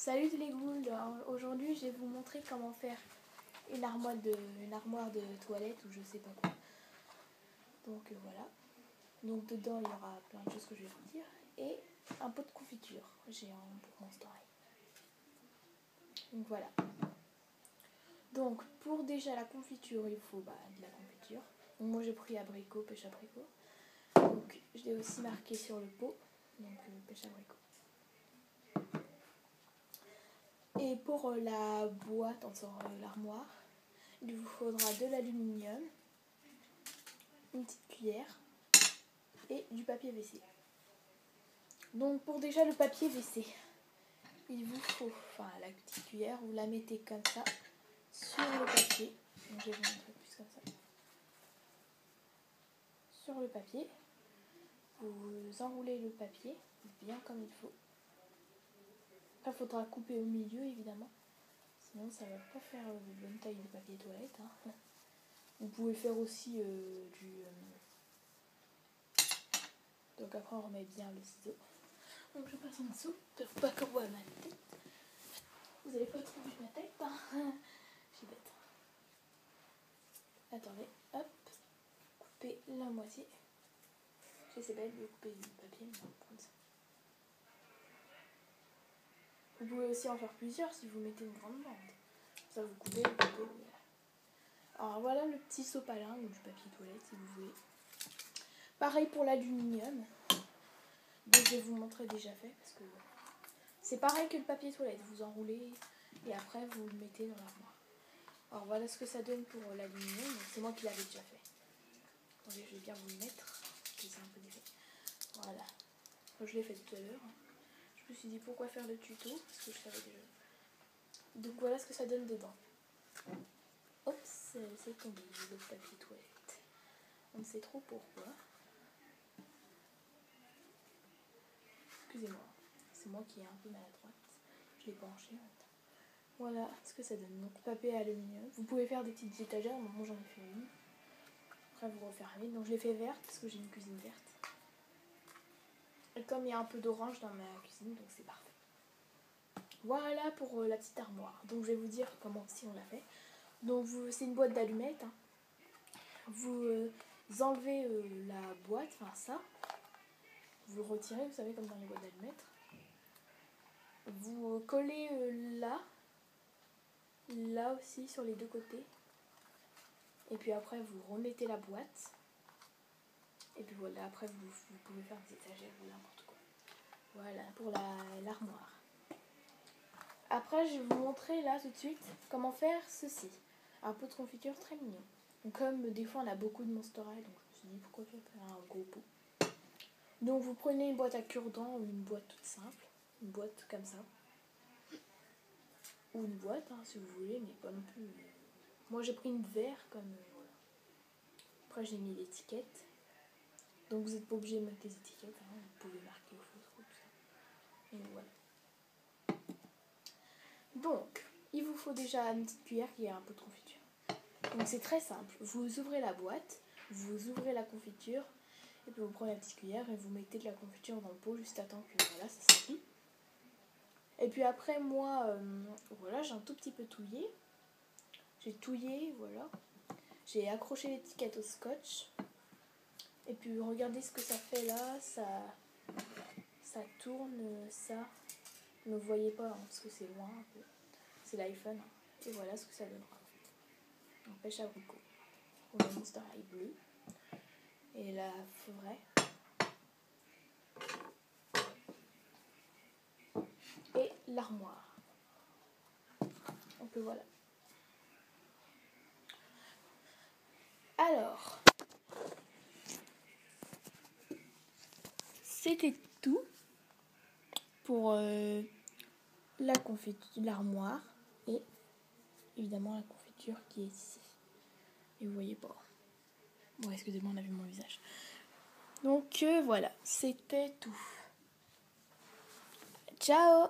Salut les ghouls, aujourd'hui je vais vous montrer comment faire une armoire de toilette ou je sais pas quoi. Donc voilà. Donc dedans il y aura plein de choses que je vais vous dire. Et un pot de confiture géant pour Monster High. Donc voilà. Donc pour déjà la confiture il faut de la confiture. Donc, moi j'ai pris abricot, pêche abricot. Donc je l'ai aussi marqué sur le pot. Donc pêche abricot. Et pour la boîte, l'armoire, il vous faudra de l'aluminium, une petite cuillère et du papier WC. Donc pour déjà le papier WC, il vous faut, la petite cuillère, vous la mettez comme ça sur le papier. Donc je vais vous montrer plus comme ça. Sur le papier, vous enroulez le papier bien comme il faut. Après, il faudra couper au milieu évidemment, sinon ça va pas faire une bonne taille de papier toilette. Vous pouvez faire aussi Donc après on remet bien le ciseau. Donc je passe en dessous pour pas qu'on voit ma tête. Vous n'allez pas trouver ma tête, Je suis bête. Attendez, hop, couper la moitié. C'est bête de couper du papier, mais on va prendre ça. Vous pouvez aussi en faire plusieurs si vous mettez une grande bande. Ça vous coupez, vous coupez. Alors voilà le petit sopalin ou du papier toilette si vous voulez. Pareil pour l'aluminium. Donc je vais vous montrer déjà fait parce que c'est pareil que le papier toilette. Vous enroulez et après vous le mettez dans l'armoire. Alors voilà ce que ça donne pour l'aluminium. C'est moi qui l'avais déjà fait. Attendez, je vais bien vous le mettre. C'est un peu d'effet. Voilà. Je l'ai fait tout à l'heure. Je me suis dit pourquoi faire le tuto parce que je savais déjà. Donc voilà ce que ça donne dedans. Oups, c'est tombé le papier toilette. On ne sait trop pourquoi. Excusez-moi, c'est moi qui est un peu maladroite. Je l'ai penché en même temps. Voilà ce que ça donne. Donc papier aluminium. Vous pouvez faire des petites étagères. Moi j'en ai fait une. Après vous refermez. Donc je l'ai fait verte parce que j'ai une cuisine verte. Et comme il y a un peu d'orange dans ma cuisine, donc c'est parfait. Voilà pour la petite armoire. Donc je vais vous dire comment si on l'a fait. Donc c'est une boîte d'allumettes. Vous enlevez la boîte, ça. Vous le retirez, vous savez, comme dans les boîtes d'allumettes. Vous collez là aussi sur les deux côtés. Et puis après vous remettez la boîte. Et puis voilà, après vous pouvez faire des étagères ou n'importe quoi. Voilà pour l'armoire. Après je vais vous montrer là tout de suite comment faire ceci. Un pot de confiture très mignon. Donc, comme des fois on a beaucoup de Monster High, donc je me suis dit pourquoi pas faire un gros pot. Donc vous prenez une boîte à cure-dents ou une boîte toute simple. Une boîte comme ça. Ou une boîte si vous voulez, mais pas non plus. Moi j'ai pris une verre comme voilà. Après j'ai mis l'étiquette. Donc vous n'êtes pas obligé de mettre les étiquettes, vous pouvez marquer au feutre, tout ça. Et voilà. Donc, il vous faut déjà une petite cuillère qui est un peu de confiture. Donc c'est très simple. Vous ouvrez la boîte, vous ouvrez la confiture, et puis vous prenez la petite cuillère et vous mettez de la confiture dans le pot juste à temps que voilà, ça s'appuie. Et puis après, moi, voilà, j'ai un tout petit peu touillé. J'ai touillé, voilà. J'ai accroché l'étiquette au scotch. Et puis regardez ce que ça fait là, ça tourne, ça. Ne voyez pas parce que c'est loin un peu. C'est l'iPhone. Et voilà ce que ça donnera. Donc pêche abricot. Pour le Monster High bleu. Et la forêt. Et l'armoire. Donc voilà. Alors, c'était tout pour la confiture, l'armoire et évidemment la confiture qui est ici. Et vous voyez pas. Bon, excusez-moi, on a vu mon visage. Donc voilà, c'était tout. Ciao!